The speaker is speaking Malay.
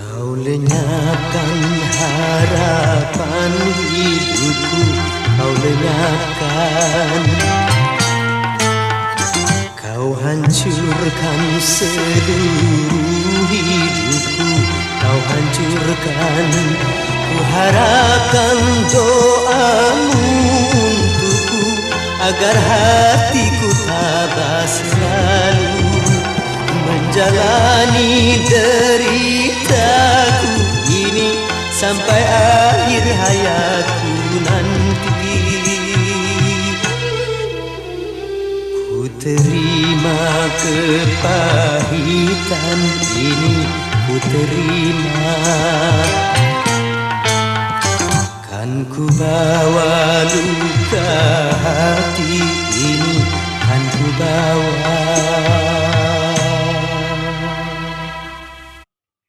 Kau lenyapkan harapan hidupku, kau lenyapkan. Kau hancurkan seluruh hidupku, kau hancurkan. Ku harapkan doamu untukku, agar hatiku tabah selalu menjalani deritaku ini sampai akhir hayatku nanti. Ku terima kepahitan ini, ku terima. Kan ku bawa